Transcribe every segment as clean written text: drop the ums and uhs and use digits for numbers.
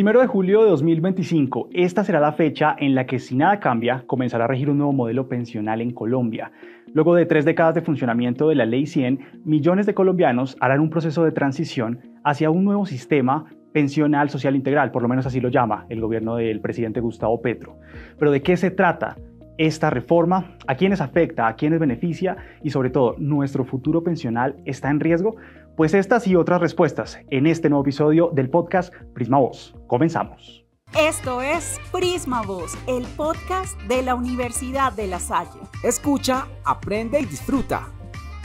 1 de julio de 2025, esta será la fecha en la que, si nada cambia, comenzará a regir un nuevo modelo pensional en Colombia. Luego de 3 décadas de funcionamiento de la Ley 100, millones de colombianos harán un proceso de transición hacia un nuevo sistema pensional social integral, por lo menos así lo llama el gobierno del presidente Gustavo Petro. Pero ¿de qué se trata esta reforma? ¿A quiénes afecta? ¿A quiénes beneficia? Y sobre todo, ¿nuestro futuro pensional está en riesgo? Pues estas y otras respuestas en este nuevo episodio del podcast Prisma Voz. Comenzamos. Esto es Prisma Voz, el podcast de la Universidad de La Salle. Escucha, aprende y disfruta.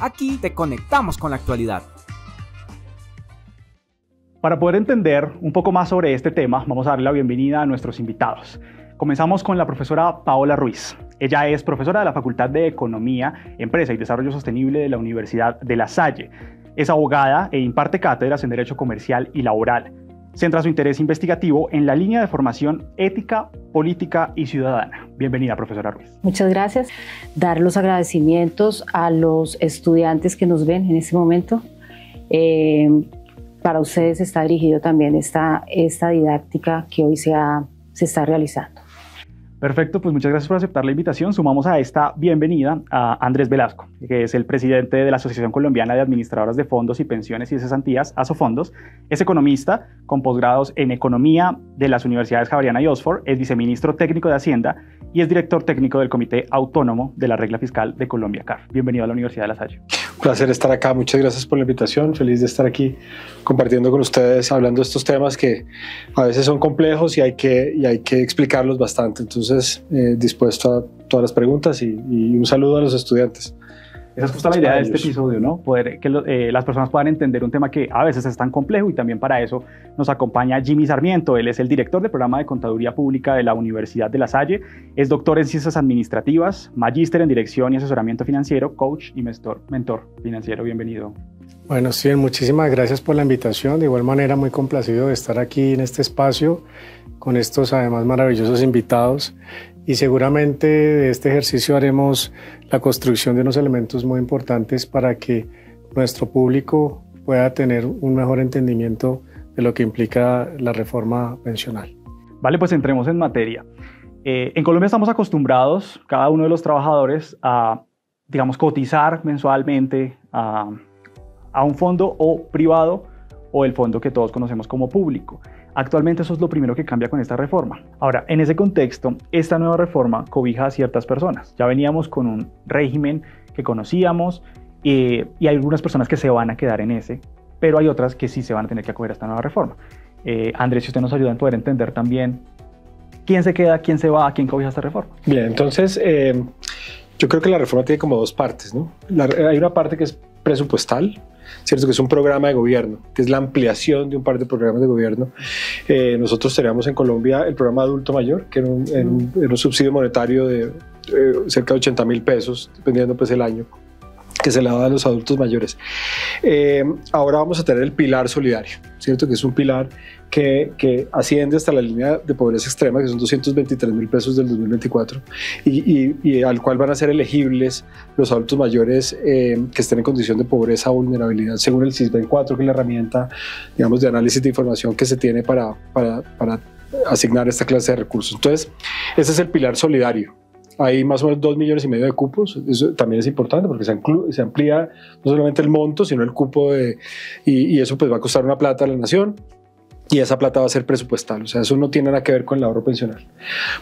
Aquí te conectamos con la actualidad. Para poder entender un poco más sobre este tema, vamos a darle la bienvenida a nuestros invitados. Comenzamos con la profesora Paola Ruiz. Ella es profesora de la Facultad de Economía, Empresa y Desarrollo Sostenible de la Universidad de La Salle. Es abogada e imparte cátedras en Derecho Comercial y Laboral. Centra su interés investigativo en la línea de formación ética, política y ciudadana. Bienvenida, profesora Ruiz. Muchas gracias. Dar los agradecimientos a los estudiantes que nos ven en este momento. Para ustedes está dirigido también esta didáctica que hoy se está realizando. Perfecto, pues muchas gracias por aceptar la invitación. Sumamos a esta bienvenida a Andrés Velasco, que es el presidente de la Asociación Colombiana de Administradoras de Fondos y Pensiones y Cesantías, Asofondos. Es economista con posgrados en Economía de las Universidades Javeriana y Oxford, es viceministro técnico de Hacienda y es director técnico del Comité Autónomo de la Regla Fiscal de Colombia, CAR. Bienvenido a la Universidad de La Salle. Un placer estar acá, muchas gracias por la invitación, feliz de estar aquí compartiendo con ustedes, hablando de estos temas que a veces son complejos y hay que explicarlos bastante, entonces dispuesto a todas las preguntas y un saludo a los estudiantes. Esa es justo la idea de este episodio, ¿no? Poder que las personas puedan entender un tema que a veces es tan complejo, y también para eso nos acompaña Jimmy Sarmiento. Él es el director del programa de Contaduría Pública de la Universidad de La Salle, es doctor en Ciencias Administrativas, magíster en Dirección y Asesoramiento Financiero, coach y mentor financiero. Bienvenido. Bueno, sí, muchísimas gracias por la invitación. De igual manera, muy complacido de estar aquí en este espacio con estos además maravillosos invitados. Y seguramente de este ejercicio haremos la construcción de unos elementos muy importantes para que nuestro público pueda tener un mejor entendimiento de lo que implica la reforma pensional. Vale, pues entremos en materia. En Colombia estamos acostumbrados, cada uno de los trabajadores, a, digamos, cotizar mensualmente a un fondo o privado o el fondo que todos conocemos como público. Actualmente eso es lo primero que cambia con esta reforma. Ahora, en ese contexto, esta nueva reforma cobija a ciertas personas. Ya veníamos con un régimen que conocíamos y hay algunas personas que se van a quedar en ese, pero hay otras que sí se van a tener que acoger a esta nueva reforma. Andrés, si usted nos ayuda en poder entender también quién se queda, quién se va, a quién cobija esta reforma. Bien, entonces yo creo que la reforma tiene como dos partes, ¿no? Hay una parte que es presupuestal, ¿cierto? Que es un programa de gobierno, que es la ampliación de un par de programas de gobierno. Nosotros teníamos en Colombia el programa Adulto Mayor, que era un subsidio monetario de cerca de 80.000 pesos, dependiendo pues el año, que se le daba a los adultos mayores. Ahora vamos a tener el pilar solidario, ¿cierto? Que es un pilar que asciende hasta la línea de pobreza extrema, que son 223.000 pesos del 2024, y al cual van a ser elegibles los adultos mayores que estén en condición de pobreza o vulnerabilidad, según el CISBEN 4, que es la herramienta, digamos, de análisis de información que se tiene para asignar esta clase de recursos. Entonces, ese es el pilar solidario. Hay más o menos 2,5 millones de cupos. Eso también es importante porque se amplía no solamente el monto, sino el cupo y eso pues va a costar una plata a la nación, y esa plata va a ser presupuestal, o sea, eso no tiene nada que ver con el ahorro pensional.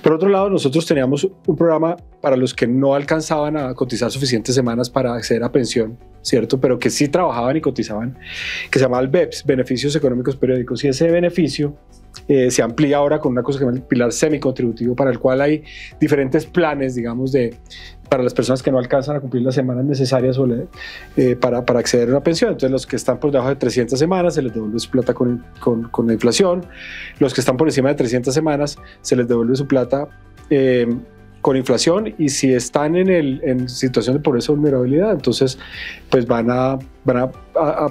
Por otro lado, nosotros teníamos un programa para los que no alcanzaban a cotizar suficientes semanas para acceder a pensión, ¿cierto? Pero que sí trabajaban y cotizaban, que se llamaba el BEPS, Beneficios Económicos Periódicos, y ese beneficio se amplía ahora con una cosa que se llama el pilar semicontributivo, para el cual hay diferentes planes, digamos, para las personas que no alcanzan a cumplir las semanas necesarias para acceder a una pensión. Entonces, los que están por debajo de 300 semanas se les devuelve su plata con la inflación. Los que están por encima de 300 semanas se les devuelve su plata con inflación, y si están en situación de pobreza o vulnerabilidad, entonces pues van a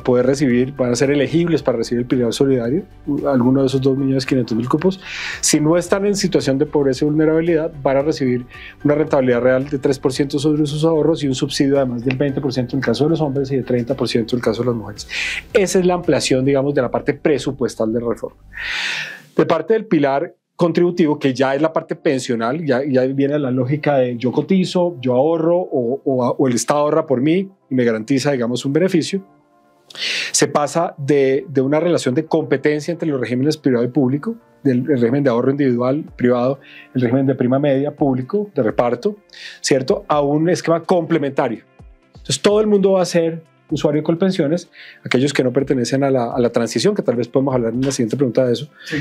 poder recibir, van a ser elegibles para recibir el pilar solidario, alguno de esos 2.500.000 cupos. Si no están en situación de pobreza y vulnerabilidad, van a recibir una rentabilidad real de 3% sobre sus ahorros y un subsidio además del 20% en el caso de los hombres y de 30% en el caso de las mujeres. Esa es la ampliación, digamos, de la parte presupuestal de la reforma. De parte del pilar contributivo, que ya es la parte pensional, ya viene la lógica de yo cotizo, yo ahorro o el Estado ahorra por mí y me garantiza, digamos, un beneficio. Se pasa de una relación de competencia entre los regímenes privado y público, el régimen de ahorro individual privado, el régimen de prima media público, de reparto, ¿cierto?, a un esquema complementario. Entonces todo el mundo va a ser usuario de Colpensiones, aquellos que no pertenecen a la transición, que tal vez podemos hablar en la siguiente pregunta de eso. Sí.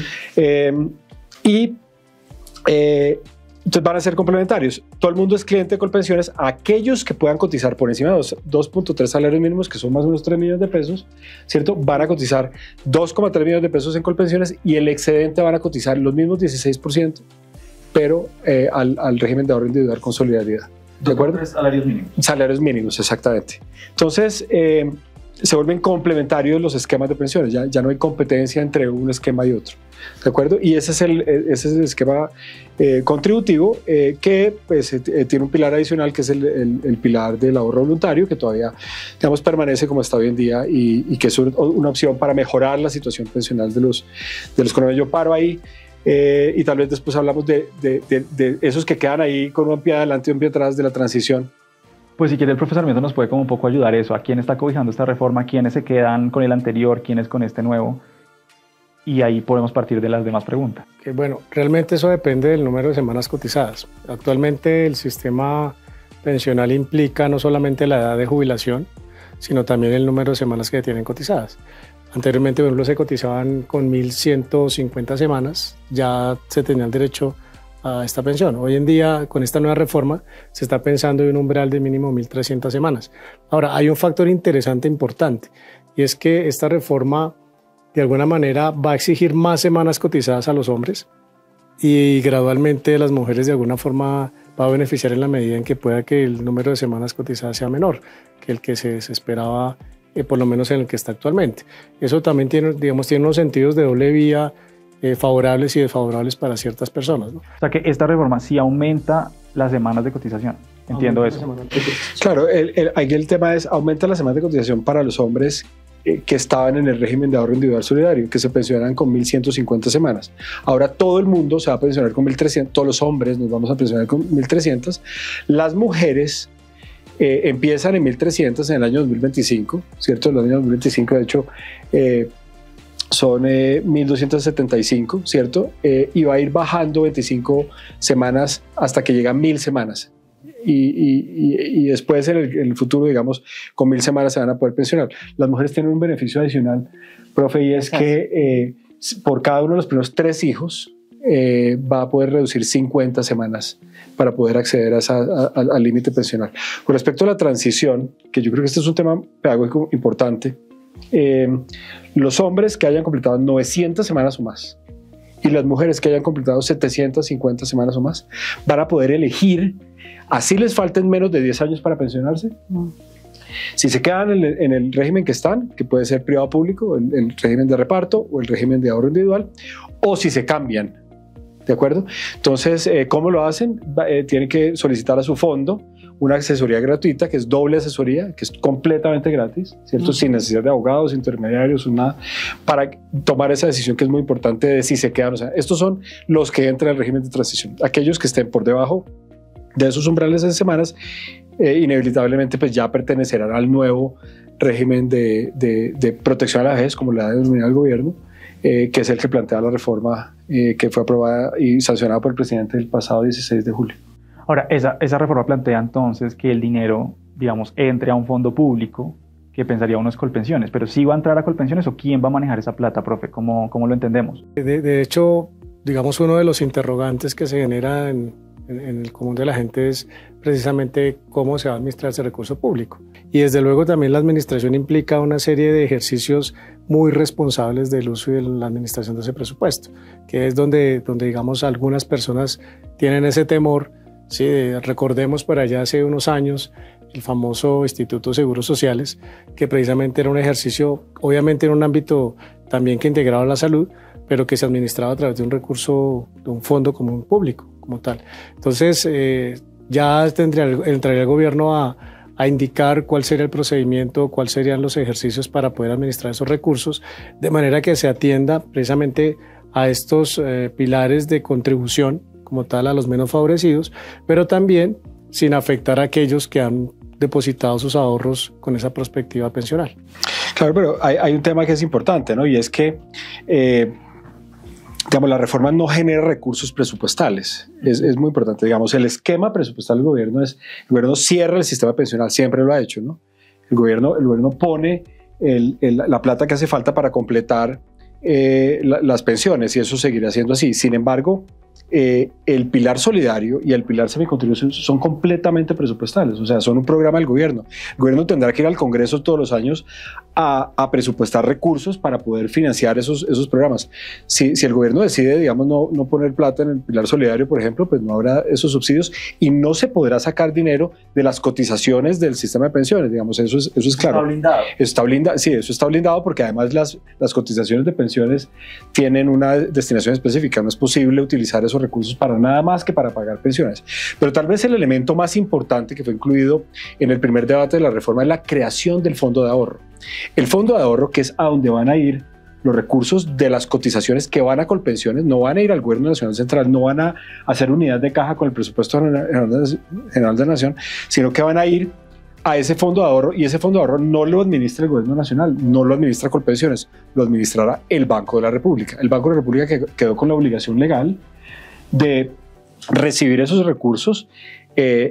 Entonces van a ser complementarios. Todo el mundo es cliente de Colpensiones. Aquellos que puedan cotizar por encima de 2.3 salarios mínimos, que son más o menos 3 millones de pesos, ¿cierto?, van a cotizar 2,3 millones de pesos en Colpensiones y el excedente van a cotizar los mismos 16%, pero al régimen de ahorro individual con solidaridad. ¿De acuerdo? Salarios mínimos. Salarios mínimos, exactamente. Entonces, se vuelven complementarios los esquemas de pensiones. Ya no hay competencia entre un esquema y otro. ¿De acuerdo? Y ese es el esquema contributivo que pues, tiene un pilar adicional, que es el pilar del ahorro voluntario, que todavía, digamos, permanece como está hoy en día y que es una opción para mejorar la situación pensional de los colombianos. Yo paro ahí. Y tal vez después hablamos de esos que quedan ahí con un pie adelante y un pie atrás de la transición. Pues si quiere el profesor Sarmiento nos puede como un poco ayudar eso, a quién está cobijando esta reforma, quiénes se quedan con el anterior, quiénes con este nuevo, y ahí podemos partir de las demás preguntas. Bueno, realmente eso depende del número de semanas cotizadas. Actualmente el sistema pensional implica no solamente la edad de jubilación, sino también el número de semanas que tienen cotizadas. Anteriormente, por ejemplo, se cotizaban con 1.150 semanas, ya se tenían derecho a esta pensión. Hoy en día, con esta nueva reforma, se está pensando en un umbral de mínimo 1.300 semanas. Ahora, hay un factor interesante, importante, y es que esta reforma, de alguna manera, va a exigir más semanas cotizadas a los hombres y gradualmente las mujeres, de alguna forma, va a beneficiar en la medida en que pueda que el número de semanas cotizadas sea menor que el que se esperaba, por lo menos en el que está actualmente. Eso también tiene unos sentidos de doble vía, favorables y desfavorables para ciertas personas, ¿no? O sea que esta reforma sí aumenta las semanas de cotización. Entiendo eso. Claro, aquí el tema es, aumenta las semanas de cotización para los hombres que estaban en el régimen de ahorro individual solidario, que se pensionan con 1.150 semanas. Ahora todo el mundo se va a pensionar con 1.300, todos los hombres nos vamos a pensionar con 1.300. Las mujeres empiezan en 1.300 en el año 2025, ¿cierto? En el año 2025, de hecho, son 1.275, ¿cierto? Y va a ir bajando 25 semanas hasta que llega a 1.000 semanas. Y después en el futuro, digamos, con 1.000 semanas se van a poder pensionar. Las mujeres tienen un beneficio adicional, profe, y es que por cada uno de los primeros 3 hijos va a poder reducir 50 semanas para poder acceder al límite pensional. Con respecto a la transición, que yo creo que este es un tema pedagógico importante, los hombres que hayan completado 900 semanas o más y las mujeres que hayan completado 750 semanas o más van a poder elegir, así les falten menos de 10 años para pensionarse, si se quedan en el régimen que están, que puede ser privado público, el régimen de reparto o el régimen de ahorro individual, o si se cambian. ¿De acuerdo? Entonces, ¿cómo lo hacen? Tienen que solicitar a su fondo una asesoría gratuita, que es doble asesoría, que es completamente gratis, ¿cierto? Sin necesidad de abogados, intermediarios, nada, para tomar esa decisión que es muy importante de si se quedan. O sea, estos son los que entran al régimen de transición. Aquellos que estén por debajo de esos umbrales en semanas, inevitablemente pues ya pertenecerán al nuevo régimen de protección a la vejez, como le ha denominado el gobierno, que es el que plantea la reforma que fue aprobada y sancionada por el presidente el pasado 16 de julio. Ahora, esa reforma plantea entonces que el dinero, digamos, entre a un fondo público, que pensaría uno es Colpensiones, pero ¿sí va a entrar a Colpensiones o quién va a manejar esa plata, profe? ¿Cómo lo entendemos? De hecho, digamos, uno de los interrogantes que se genera en el común de la gente es precisamente cómo se va a administrar ese recurso público. Y desde luego también la administración implica una serie de ejercicios muy responsables del uso y de la administración de ese presupuesto, que es donde digamos, algunas personas tienen ese temor. Sí, recordemos por allá hace unos años el famoso Instituto de Seguros Sociales, que precisamente era un ejercicio, obviamente en un ámbito también que integraba la salud, pero que se administraba a través de un recurso, de un fondo común público como tal. Entonces ya entraría el gobierno a indicar cuál sería el procedimiento, cuáles serían los ejercicios para poder administrar esos recursos, de manera que se atienda precisamente a estos pilares de contribución como tal a los menos favorecidos, pero también sin afectar a aquellos que han depositado sus ahorros con esa perspectiva pensional. Claro, pero hay un tema que es importante, ¿no? Y es que digamos, la reforma no genera recursos presupuestales. Es muy importante. Digamos, el esquema presupuestal del gobierno es, el gobierno cierra el sistema pensional, siempre lo ha hecho, ¿no? El gobierno pone la plata que hace falta para completar las pensiones, y eso seguirá siendo así. Sin embargo, el pilar solidario y el pilar semicontribución son completamente presupuestales, o sea, son un programa del gobierno. El gobierno tendrá que ir al Congreso todos los años a presupuestar recursos para poder financiar esos programas. Si el gobierno decide, digamos, no poner plata en el pilar solidario, por ejemplo, pues no habrá esos subsidios y no se podrá sacar dinero de las cotizaciones del sistema de pensiones, digamos, eso es claro. Está blindado. Está blindado, sí, eso está blindado porque además las cotizaciones de pensiones tienen una destinación específica, no es posible utilizar esos recursos para nada más que para pagar pensiones. Pero tal vez el elemento más importante que fue incluido en el primer debate de la reforma es la creación del fondo de ahorro. El fondo de ahorro, que es a donde van a ir los recursos de las cotizaciones que van a Colpensiones, no van a ir al Gobierno Nacional Central, no van a hacer unidad de caja con el presupuesto general de la Nación, sino que van a ir a ese fondo de ahorro, y ese fondo de ahorro no lo administra el Gobierno Nacional, no lo administra Colpensiones, lo administrará el Banco de la República. El Banco de la República que quedó con la obligación legal de recibir esos recursos.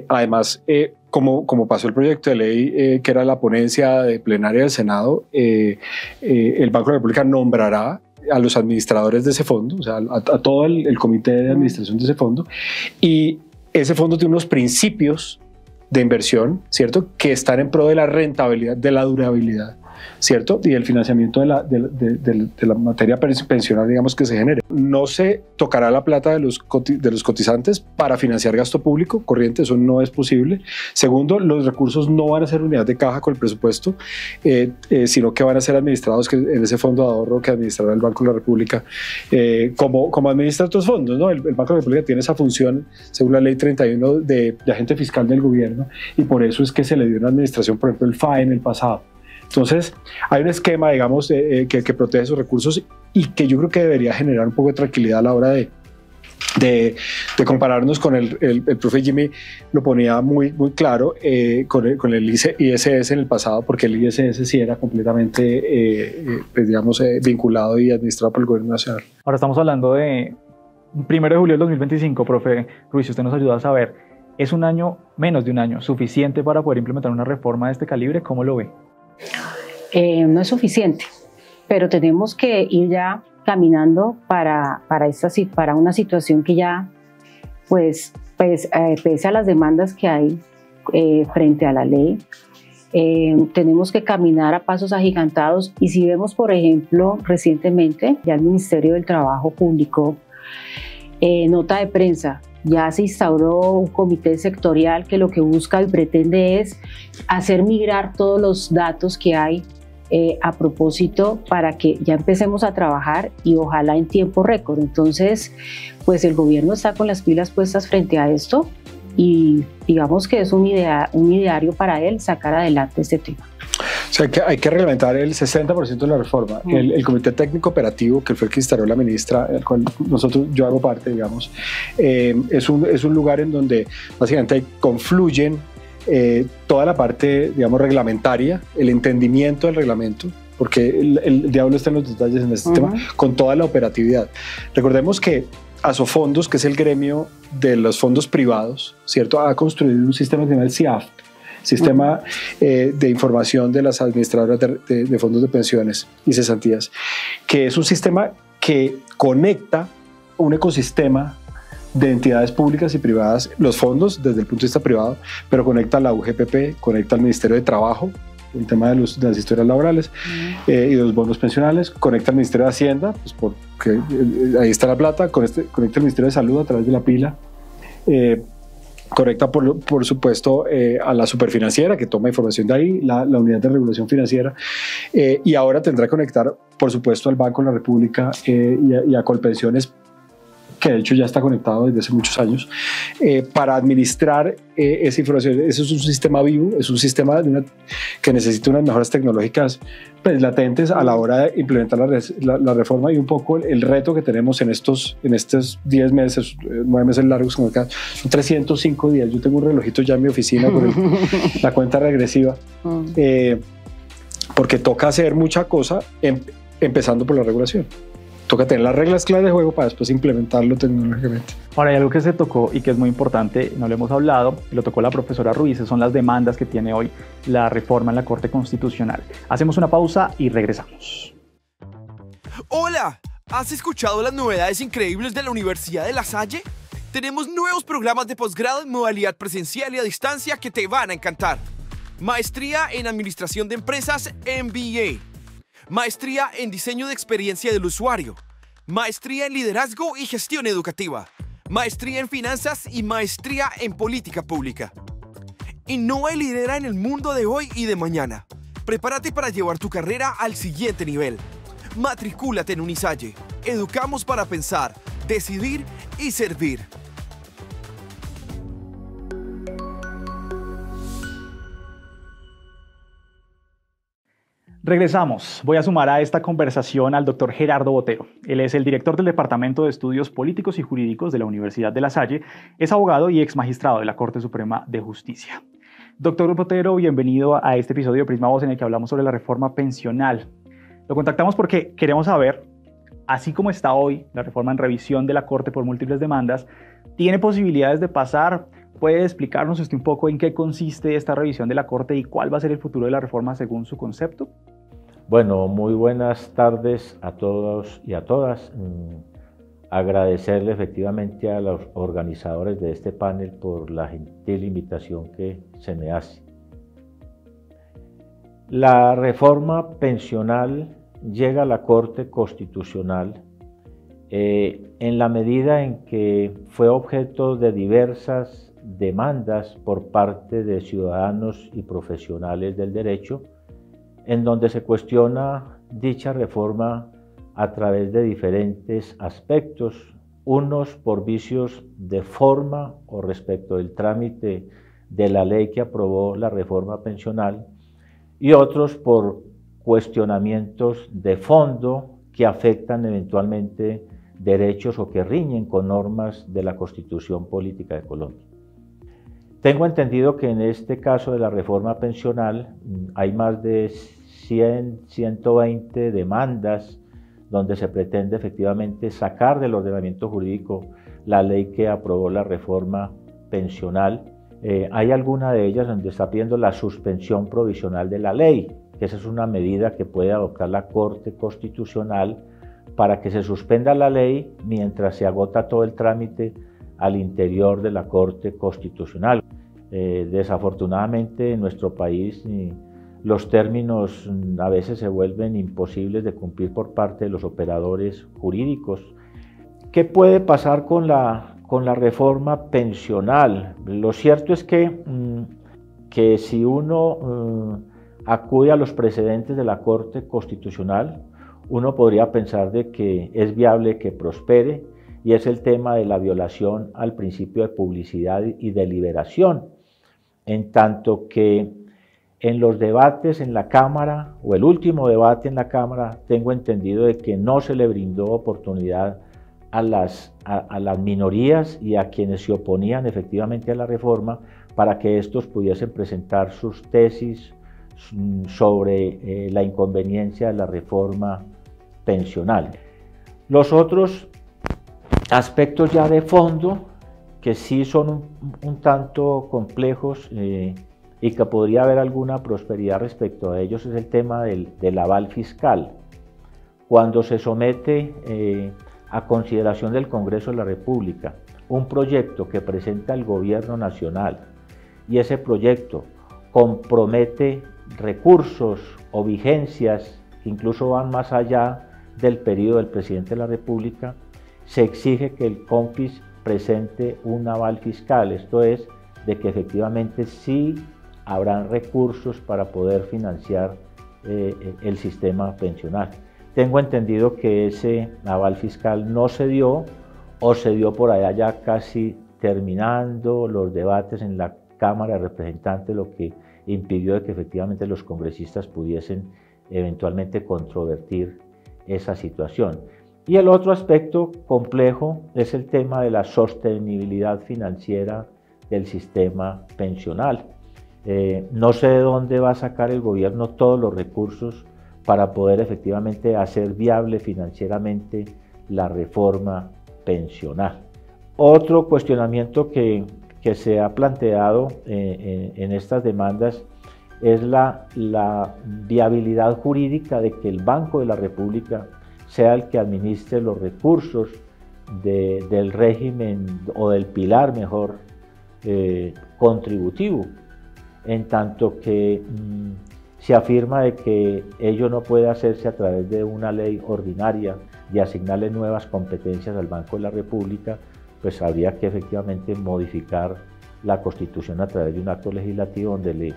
Además, como pasó el proyecto de ley que era la ponencia de plenaria del Senado, el Banco de la República nombrará a los administradores de ese fondo, o sea, a todo el comité de administración de ese fondo, y ese fondo tiene unos principios de inversión, ¿cierto?, que están en pro de la rentabilidad, de la durabilidad, ¿cierto?, y el financiamiento de la materia pensional, digamos, que se genere. No se tocará la plata de los cotizantes para financiar gasto público corriente, eso no es posible. Segundo, los recursos no van a ser unidad de caja con el presupuesto, sino que van a ser administrados en ese fondo de ahorro que administrará el Banco de la República, como administra otros fondos, ¿no? El Banco de la República tiene esa función, según la ley 31, de agente fiscal del gobierno, y por eso es que se le dio una administración, por ejemplo, el FAE en el pasado. Entonces, hay un esquema, digamos, que protege esos recursos y que yo creo que debería generar un poco de tranquilidad a la hora de compararnos con el profe Jimmy lo ponía muy claro con el ISS en el pasado, porque el ISS sí era completamente, pues, digamos, vinculado y administrado por el Gobierno Nacional. Ahora estamos hablando de 1 de julio del 2025, profe Ruiz, si usted nos ayuda a saber, ¿es un año, menos de un año, suficiente para poder implementar una reforma de este calibre? ¿Cómo lo ve? No es suficiente, pero tenemos que ir ya caminando para una situación que ya, pues pese a las demandas que hay frente a la ley, tenemos que caminar a pasos agigantados. Y si vemos, por ejemplo, recientemente ya el Ministerio del Trabajo publicó nota de prensa. Ya se instauró un comité sectorial que lo que busca y pretende es hacer migrar todos los datos que hay a propósito para que ya empecemos a trabajar y ojalá en tiempo récord. Entonces, pues el gobierno está con las pilas puestas frente a esto y digamos que es un ideario para él sacar adelante este tema. O sea, que hay que reglamentar el 60% de la reforma. El Comité Técnico Operativo, que fue el que instaló la ministra, el cual yo hago parte, digamos, es un lugar en donde básicamente confluyen toda la parte, digamos, reglamentaria, el entendimiento del reglamento, porque el diablo está en los detalles en este tema, con toda la operatividad. Recordemos que Asofondos, que es el gremio de los fondos privados, ¿cierto?, ha construido un sistema que se llama el CIAF, Sistema de Información de las Administradoras de Fondos de Pensiones y Cesantías, que es un sistema que conecta un ecosistema de entidades públicas y privadas, los fondos desde el punto de vista privado, pero conecta a la UGPP, conecta al Ministerio de Trabajo, el tema de las historias laborales y de los bonos pensionales, conecta al Ministerio de Hacienda, pues porque ahí está la plata, conecta al Ministerio de Salud a través de la pila, conecta por supuesto a la superfinanciera que toma información de ahí, la unidad de regulación financiera, y ahora tendrá que conectar por supuesto al Banco de la República y a Colpensiones, que de hecho ya está conectado desde hace muchos años, para administrar esa información. Eso es un sistema vivo, es un sistema que necesita unas mejoras tecnológicas pues, latentes a la hora de implementar la reforma, y un poco el reto que tenemos en estos 10 meses, 9 meses largos, como acá, son 305 días. Yo tengo un relojito ya en mi oficina con la cuenta regresiva, porque toca hacer mucha cosa, empezando por la regulación. Toca tener las reglas claras de juego para después implementarlo tecnológicamente. Ahora, hay algo que se tocó y que es muy importante, no lo hemos hablado, y lo tocó la profesora Ruiz, son las demandas que tiene hoy la reforma en la Corte Constitucional. Hacemos una pausa y regresamos. ¡Hola! ¿Has escuchado las novedades increíbles de la Universidad de La Salle? Tenemos nuevos programas de posgrado en modalidad presencial y a distancia que te van a encantar. Maestría en Administración de Empresas, MBA. Maestría en Diseño de Experiencia del Usuario. Maestría en Liderazgo y Gestión Educativa. Maestría en Finanzas y Maestría en Política Pública. Innova y lidera en el mundo de hoy y de mañana. Prepárate para llevar tu carrera al siguiente nivel. Matricúlate en Unisalle. Educamos para pensar, decidir y servir. Regresamos. Voy a sumar a esta conversación al doctor Gerardo Botero. Él es el director del Departamento de Estudios Políticos y Jurídicos de la Universidad de La Salle, es abogado y ex magistrado de la Corte Suprema de Justicia. Doctor Botero, bienvenido a este episodio de Prisma Voz en el que hablamos sobre la reforma pensional. Lo contactamos porque queremos saber, así como está hoy la reforma en revisión de la Corte por múltiples demandas, ¿tiene posibilidades de pasar? ¿Puede explicarnos usted un poco en qué consiste esta revisión de la Corte y cuál va a ser el futuro de la reforma según su concepto? Bueno, muy buenas tardes a todos y a todas. Agradecerle efectivamente a los organizadores de este panel por la gentil invitación que se me hace. La reforma pensional llega a la Corte Constitucional en la medida en que fue objeto de diversas demandas por parte de ciudadanos y profesionales del derecho, en donde se cuestiona dicha reforma a través de diferentes aspectos, unos por vicios de forma o respecto del trámite de la ley que aprobó la reforma pensional, y otros por cuestionamientos de fondo que afectan eventualmente derechos o que riñen con normas de la Constitución Política de Colombia. Tengo entendido que en este caso de la reforma pensional hay más de 120 demandas donde se pretende efectivamente sacar del ordenamiento jurídico la ley que aprobó la reforma pensional. Hay alguna de ellas donde está pidiendo la suspensión provisional de la ley, que esa es una medida que puede adoptar la Corte Constitucional para que se suspenda la ley mientras se agota todo el trámite al interior de la Corte Constitucional. Desafortunadamente en nuestro país los términos a veces se vuelven imposibles de cumplir por parte de los operadores jurídicos. ¿Qué puede pasar con la reforma pensional? Lo cierto es que si uno acude a los precedentes de la Corte Constitucional, uno podría pensar de que es viable que prospere, y es el tema de la violación al principio de publicidad y deliberación, en tanto que en los debates en la Cámara, o el último debate en la Cámara, tengo entendido de que no se le brindó oportunidad a las minorías y a quienes se oponían efectivamente a la reforma para que estos pudiesen presentar sus tesis sobre la inconveniencia de la reforma pensional. Los otros aspectos ya de fondo, que sí son un tanto complejos y que podría haber alguna prosperidad respecto a ellos, es el tema del aval fiscal. Cuando se somete a consideración del Congreso de la República un proyecto que presenta el Gobierno Nacional y ese proyecto compromete recursos o vigencias que incluso van más allá del periodo del Presidente de la República, se exige que el CONFIS presente un aval fiscal, esto es, de que efectivamente sí habrán recursos para poder financiar el sistema pensional. Tengo entendido que ese aval fiscal no se dio o se dio por allá ya casi terminando los debates en la Cámara de Representantes, lo que impidió de que efectivamente los congresistas pudiesen eventualmente controvertir esa situación. Y el otro aspecto complejo es el tema de la sostenibilidad financiera del sistema pensional. No sé de dónde va a sacar el gobierno todos los recursos para poder efectivamente hacer viable financieramente la reforma pensional. Otro cuestionamiento que se ha planteado en estas demandas es la viabilidad jurídica de que el Banco de la República sea el que administre los recursos del régimen o del pilar mejor contributivo, en tanto que se afirma de que ello no puede hacerse a través de una ley ordinaria y asignarle nuevas competencias al Banco de la República, pues habría que efectivamente modificar la Constitución a través de un acto legislativo donde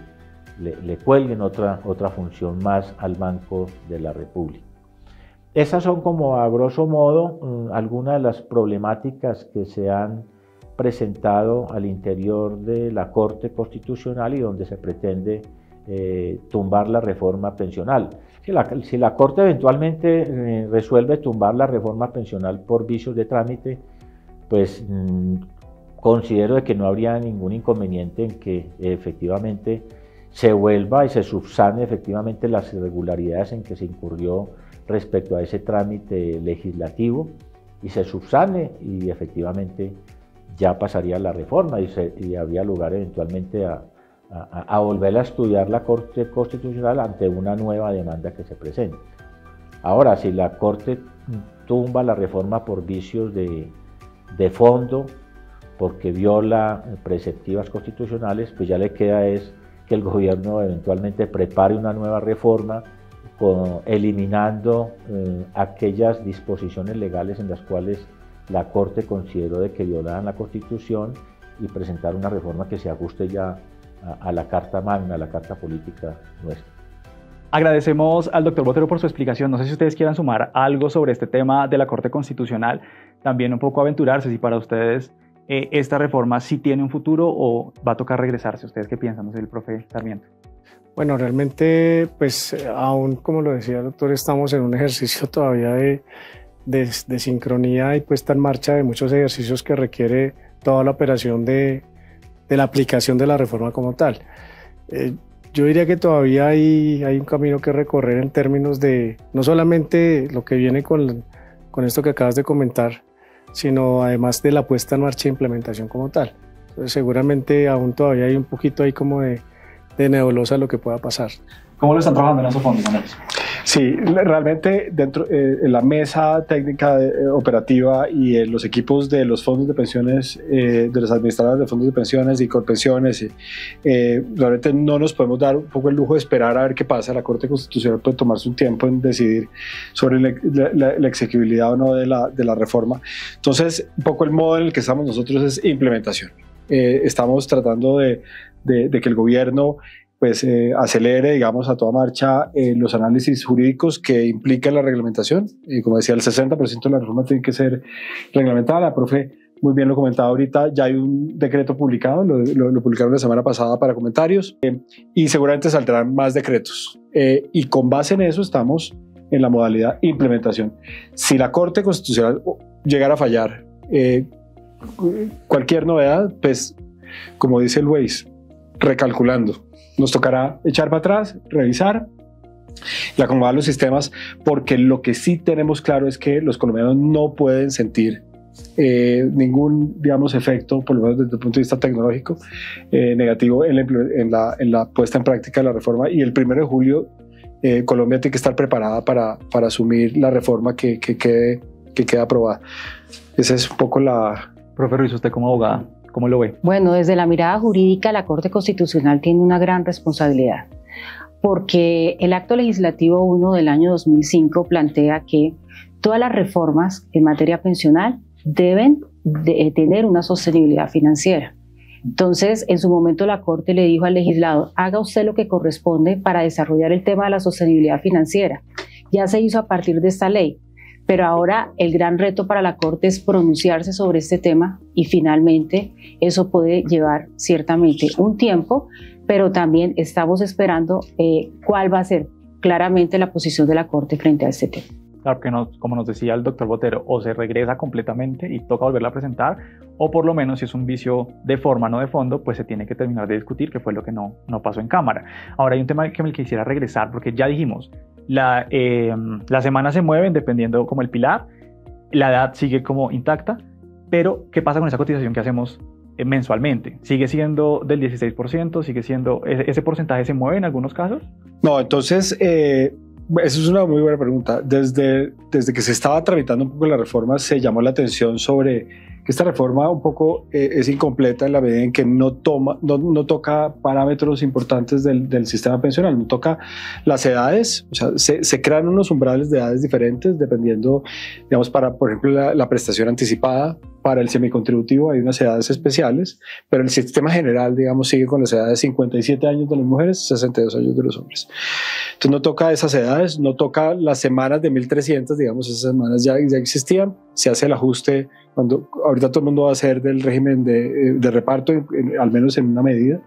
le cuelguen otra función más al Banco de la República. Esas son como a grosso modo algunas de las problemáticas que se han presentado al interior de la Corte Constitucional y donde se pretende tumbar la reforma pensional. Si la Corte eventualmente resuelve tumbar la reforma pensional por vicios de trámite, pues considero de que no habría ningún inconveniente en que efectivamente se vuelva y se subsane efectivamente las irregularidades en que se incurrió respecto a ese trámite legislativo y se subsane y efectivamente ya pasaría la reforma y habría lugar eventualmente a volver a estudiar la Corte Constitucional ante una nueva demanda que se presente. Ahora, si la Corte tumba la reforma por vicios de fondo, porque viola preceptivas constitucionales, pues ya le queda es que el gobierno eventualmente prepare una nueva reforma eliminando aquellas disposiciones legales en las cuales la Corte consideró de que violaban la Constitución y presentar una reforma que se ajuste ya a la Carta Magna, a la Carta Política nuestra. Agradecemos al doctor Botero por su explicación. No sé si ustedes quieran sumar algo sobre este tema de la Corte Constitucional, también un poco aventurarse si para ustedes esta reforma sí tiene un futuro o va a tocar regresarse. ¿Ustedes qué piensan? No sé, el profe Sarmiento. Bueno, realmente, pues aún como lo decía el doctor, estamos en un ejercicio todavía de sincronía y puesta en marcha de muchos ejercicios que requiere toda la operación de la aplicación de la reforma como tal. Yo diría que todavía hay un camino que recorrer en términos de no solamente lo que viene con esto que acabas de comentar, sino además de la puesta en marcha e implementación como tal. Entonces, seguramente aún todavía hay un poquito ahí como de nebulosa lo que pueda pasar. ¿Cómo lo están trabajando en esos fondos, Andrés? Sí, realmente dentro en la mesa técnica operativa y en los equipos de los fondos de pensiones, de los administradores de fondos de pensiones y Colpensiones, realmente no nos podemos dar un poco el lujo de esperar a ver qué pasa. La Corte Constitucional puede tomarse un tiempo en decidir sobre la exequibilidad o no de la reforma. Entonces, un poco el modo en el que estamos nosotros es implementación. Estamos tratando de que el gobierno pues acelere, digamos, a toda marcha los análisis jurídicos que implican la reglamentación. Como decía, el 60% de la reforma tiene que ser reglamentada. La profe muy bien lo comentaba ahorita, ya hay un decreto publicado, lo publicaron la semana pasada para comentarios, y seguramente saldrán más decretos. Y con base en eso estamos en la modalidad implementación. Si la Corte Constitucional llegara a fallar, cualquier novedad, pues, como dice el Waze, recalculando. Nos tocará echar para atrás, revisar y acomodar los sistemas, porque lo que sí tenemos claro es que los colombianos no pueden sentir ningún, digamos, efecto, por lo menos desde el punto de vista tecnológico, negativo en la puesta en práctica de la reforma. Y el 1 de julio Colombia tiene que estar preparada para asumir la reforma que queda aprobada. Esa es un poco la... Profe Ruiz, usted como abogada, ¿cómo lo ve? Bueno, desde la mirada jurídica, la Corte Constitucional tiene una gran responsabilidad, porque el Acto Legislativo 1 del año 2005 plantea que todas las reformas en materia pensional deben tener una sostenibilidad financiera. Entonces, en su momento la Corte le dijo al legislador, haga usted lo que corresponde para desarrollar el tema de la sostenibilidad financiera. Ya se hizo a partir de esta ley, Pero ahora el gran reto para la Corte es pronunciarse sobre este tema y finalmente eso puede llevar ciertamente un tiempo, pero también estamos esperando cuál va a ser claramente la posición de la Corte frente a este tema. Claro que como nos decía el doctor Botero, o se regresa completamente y toca volverla a presentar, o por lo menos si es un vicio de forma, no de fondo, pues se tiene que terminar de discutir, que fue lo que no pasó en Cámara. Ahora hay un tema que me quisiera regresar, porque ya dijimos, las semanas se mueven dependiendo como el pilar, la edad sigue como intacta, pero ¿qué pasa con esa cotización que hacemos mensualmente? ¿Sigue siendo del 16%? ¿Sigue siendo, ese porcentaje se mueve en algunos casos? No, entonces... Esa es una muy buena pregunta. Desde que se estaba tramitando un poco la reforma, se llamó la atención sobre que esta reforma un poco es incompleta en la medida en que no toca parámetros importantes del sistema pensional, no toca las edades, o sea, se crean unos umbrales de edades diferentes dependiendo, digamos, para, por ejemplo, la prestación anticipada. Para el semicontributivo hay unas edades especiales, pero el sistema general, digamos, sigue con las edades 57 años de las mujeres, 62 años de los hombres. Entonces no toca esas edades, no toca las semanas de 1300, digamos, esas semanas ya existían, se hace el ajuste cuando ahorita todo el mundo va a hacer del régimen de reparto, al menos en una medida.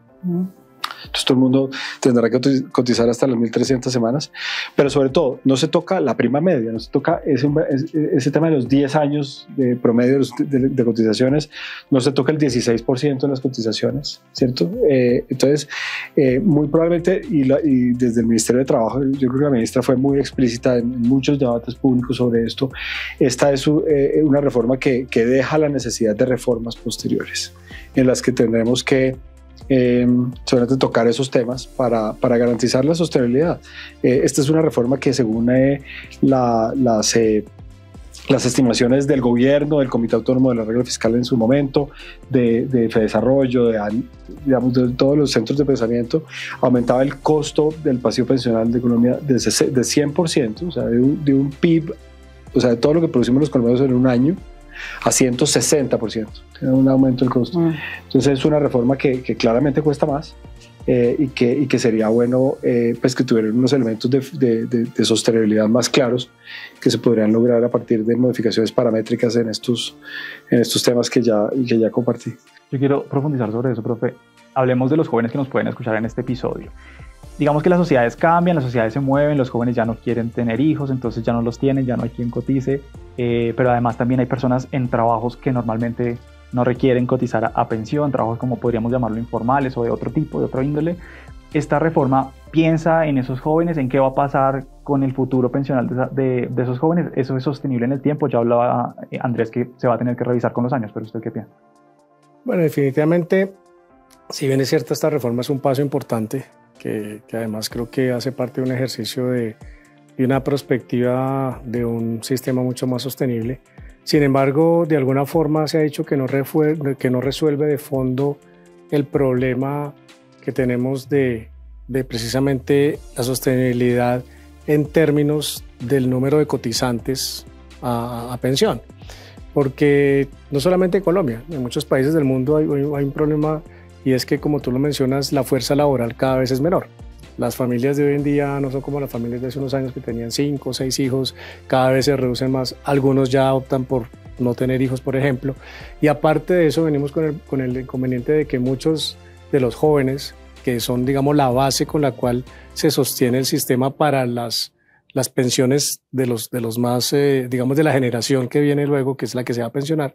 Entonces todo el mundo tendrá que cotizar hasta las 1300 semanas, pero sobre todo no se toca la prima media, no se toca ese tema de los 10 años de promedio de cotizaciones, no se toca el 16% de las cotizaciones, ¿cierto? Entonces, muy probablemente, y desde el Ministerio de Trabajo, yo creo que la ministra fue muy explícita en muchos debates públicos sobre esto, esta es una reforma que deja la necesidad de reformas posteriores, en las que tendremos que solamente tocar esos temas para garantizar la sostenibilidad. Esta es una reforma que según las estimaciones del gobierno, del Comité Autónomo de la Regla Fiscal en su momento, de Fedesarrollo, digamos, de todos los centros de pensamiento, aumentaba el costo del pasivo pensional de Colombia de 100%, o sea, de un PIB, o sea, de todo lo que producimos los colombianos en un año, a 160%, tiene un aumento del costo. Entonces es una reforma que claramente cuesta más y que sería bueno pues que tuvieran unos elementos de sostenibilidad más claros que se podrían lograr a partir de modificaciones paramétricas en estos temas que ya compartí. Yo quiero profundizar sobre eso, profe. Hablemos de los jóvenes que nos pueden escuchar en este episodio. Digamos que las sociedades cambian, las sociedades se mueven, los jóvenes ya no quieren tener hijos, entonces ya no los tienen, ya no hay quien cotice, pero además también hay personas en trabajos que normalmente no requieren cotizar a pensión, trabajos como podríamos llamarlo informales o de otro tipo, de otro índole. Esta reforma piensa en esos jóvenes, en qué va a pasar con el futuro pensional de esos jóvenes. Eso es sostenible en el tiempo. Ya hablaba Andrés que se va a tener que revisar con los años, pero ¿usted qué piensa? Bueno, definitivamente, si bien es cierto, esta reforma es un paso importante, que además creo que hace parte de un ejercicio de una perspectiva de un sistema mucho más sostenible. Sin embargo, de alguna forma se ha dicho que no resuelve de fondo el problema que tenemos de precisamente la sostenibilidad en términos del número de cotizantes a pensión. Porque no solamente en Colombia, en muchos países del mundo hay un problema, y es que, como tú lo mencionas, la fuerza laboral cada vez es menor. Las familias de hoy en día no son como las familias de hace unos años que tenían 5 o 6 hijos, cada vez se reducen más, algunos ya optan por no tener hijos, por ejemplo, y aparte de eso venimos con el inconveniente de que muchos de los jóvenes, que son, digamos, la base con la cual se sostiene el sistema para las pensiones de los más, digamos, de la generación que viene luego, que es la que se va a pensionar,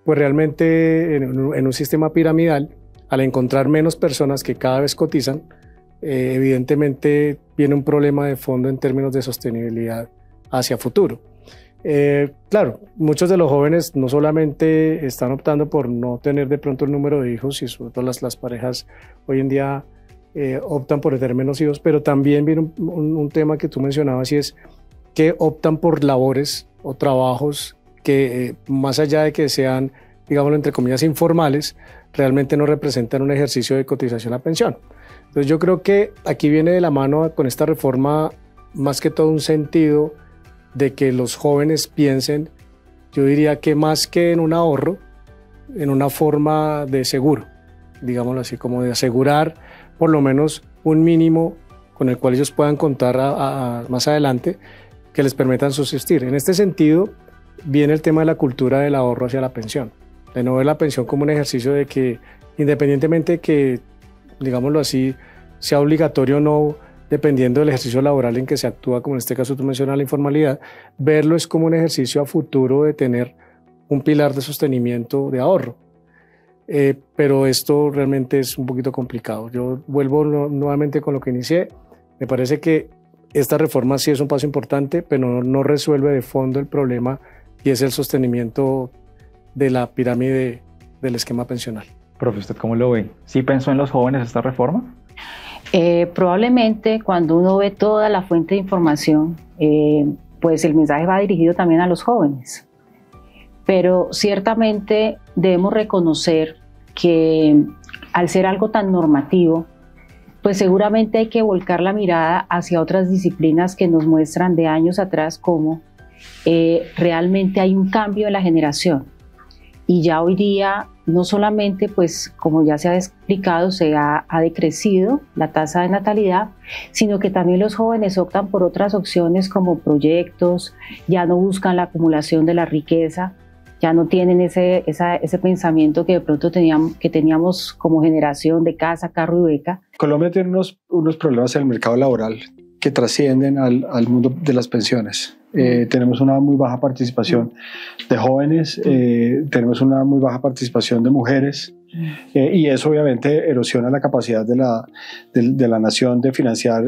pues realmente en un sistema piramidal, al encontrar menos personas que cada vez cotizan, evidentemente viene un problema de fondo en términos de sostenibilidad hacia futuro. Claro, muchos de los jóvenes no solamente están optando por no tener de pronto el número de hijos, y sobre todo las parejas hoy en día optan por tener menos hijos, pero también viene un tema que tú mencionabas, y es que optan por labores o trabajos que más allá de que sean, digámoslo entre comillas, informales, realmente no representan un ejercicio de cotización a pensión. Entonces yo creo que aquí viene de la mano con esta reforma más que todo un sentido de que los jóvenes piensen, yo diría que más que en un ahorro, en una forma de seguro, digámoslo así, como de asegurar por lo menos un mínimo con el cual ellos puedan contar más adelante, que les permitan subsistir. En este sentido, viene el tema de la cultura del ahorro hacia la pensión, de no ver la pensión como un ejercicio de que, independientemente de que, digámoslo así, sea obligatorio o no, dependiendo del ejercicio laboral en que se actúa, como en este caso tú mencionas la informalidad, verlo es como un ejercicio a futuro de tener un pilar de sostenimiento de ahorro. Pero esto realmente es un poquito complicado. Yo vuelvo nuevamente con lo que inicié. Me parece que esta reforma sí es un paso importante, pero no resuelve de fondo el problema, y es el sostenimiento de la pirámide del esquema pensional. Profe, ¿usted cómo lo ve? ¿Sí pensó en los jóvenes esta reforma? Probablemente cuando uno ve toda la fuente de información, pues el mensaje va dirigido también a los jóvenes. Pero ciertamente debemos reconocer que al ser algo tan normativo, pues seguramente hay que volcar la mirada hacia otras disciplinas que nos muestran de años atrás cómo realmente hay un cambio en la generación. Y ya hoy día, no solamente, pues como ya se ha explicado, ha decrecido la tasa de natalidad, sino que también los jóvenes optan por otras opciones como proyectos, ya no buscan la acumulación de la riqueza, ya no tienen ese pensamiento que de pronto teníamos como generación de casa, carro y beca. Colombia tiene unos problemas en el mercado laboral que trascienden al mundo de las pensiones. Tenemos una muy baja participación de jóvenes, tenemos una muy baja participación de mujeres, y eso obviamente erosiona la capacidad de la nación de financiar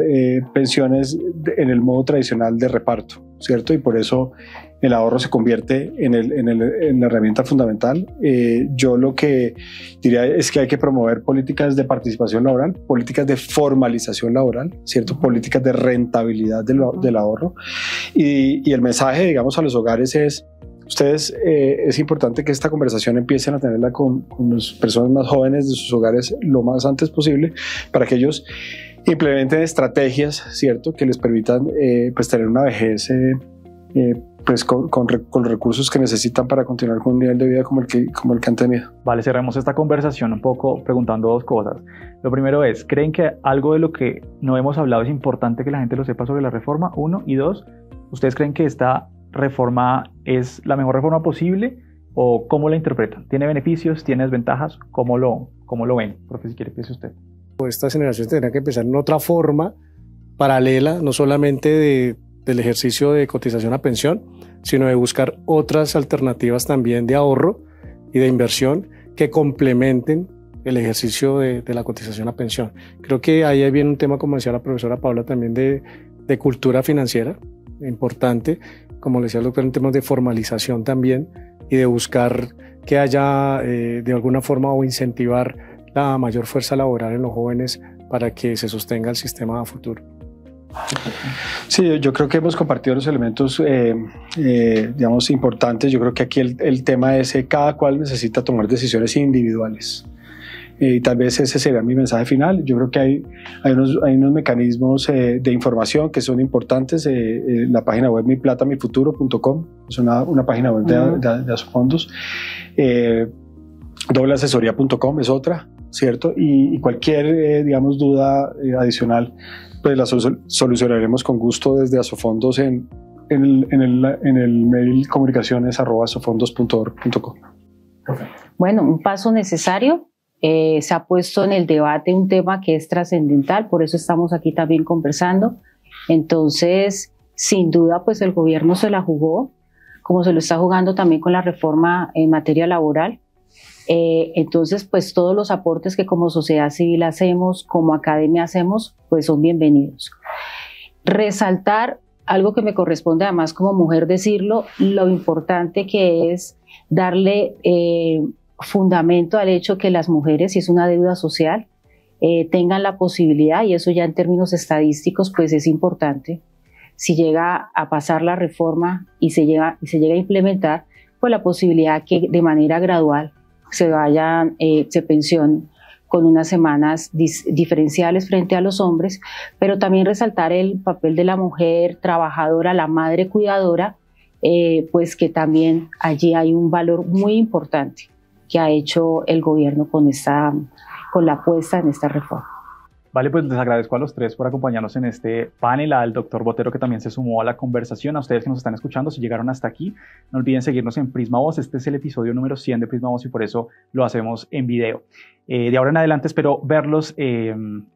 pensiones en el modo tradicional de reparto, ¿cierto? Y por eso el ahorro se convierte en la herramienta fundamental. Yo lo que diría es que hay que promover políticas de participación laboral, políticas de formalización laboral, ¿cierto? Políticas de rentabilidad del ahorro. Y el mensaje, digamos, a los hogares es: ustedes, es importante que esta conversación empiecen a tenerla con las personas más jóvenes de sus hogares lo más antes posible, para que ellos implementen estrategias, ¿cierto?, que les permitan pues tener una vejez pues con recursos que necesitan para continuar con un nivel de vida como el que han tenido. Vale, cerremos esta conversación un poco preguntando dos cosas. Lo primero es, ¿creen que algo de lo que no hemos hablado es importante que la gente lo sepa sobre la reforma? Uno. Y dos, ¿ustedes creen que esta reforma es la mejor reforma posible o cómo la interpretan? ¿Tiene beneficios? ¿Tiene desventajas? ¿Cómo lo ven? Profe, si quiere, piense usted. Esta generación tendrá que empezar en otra forma paralela, no solamente del ejercicio de cotización a pensión, sino de buscar otras alternativas también de ahorro y de inversión que complementen el ejercicio de la cotización a pensión. Creo que ahí viene un tema, como decía la profesora Paula, también de cultura financiera, importante, como le decía el doctor, en temas de formalización también, y de buscar que haya de alguna forma, o incentivar la mayor fuerza laboral en los jóvenes para que se sostenga el sistema a futuro. Sí, yo creo que hemos compartido los elementos digamos importantes. Yo creo que aquí el tema es que cada cual necesita tomar decisiones individuales, y tal vez ese sería mi mensaje final. Yo creo que hay unos mecanismos de información que son importantes. La página web miplatamifuturo.com es una página web de Asofondos. Dobleasesoría.com es otra, ¿cierto? Y cualquier digamos duda adicional, pues la solucionaremos con gusto desde Asofondos en el mail comunicaciones@asofondos.org.co. Bueno, un paso necesario. Se ha puesto en el debate un tema que es trascendental, por eso estamos aquí también conversando. Entonces, sin duda, pues el gobierno se la jugó, como se lo está jugando también con la reforma en materia laboral. Entonces, pues todos los aportes que como sociedad civil hacemos, como academia hacemos, pues son bienvenidos. Resaltar algo que me corresponde además como mujer decirlo, lo importante que es darle fundamento al hecho que las mujeres, si es una deuda social, tengan la posibilidad, y eso ya en términos estadísticos pues es importante, si llega a pasar la reforma y se llega a implementar, pues la posibilidad que de manera gradual se pensionen con unas semanas diferenciales frente a los hombres, pero también resaltar el papel de la mujer trabajadora, la madre cuidadora, pues que también allí hay un valor muy importante que ha hecho el gobierno con la apuesta en esta reforma. Vale, pues les agradezco a los tres por acompañarnos en este panel, al doctor Botero que también se sumó a la conversación, a ustedes que nos están escuchando, si llegaron hasta aquí, no olviden seguirnos en Prisma Voz. Este es el episodio número 100 de Prisma Voz y por eso lo hacemos en video. De ahora en adelante espero verlos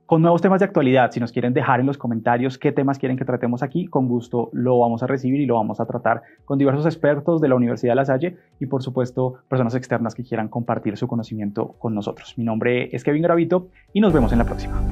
con nuevos temas de actualidad. Si nos quieren dejar en los comentarios qué temas quieren que tratemos aquí, con gusto lo vamos a recibir y lo vamos a tratar con diversos expertos de la Universidad de La Salle y por supuesto personas externas que quieran compartir su conocimiento con nosotros. Mi nombre es Kevin Gravito y nos vemos en la próxima.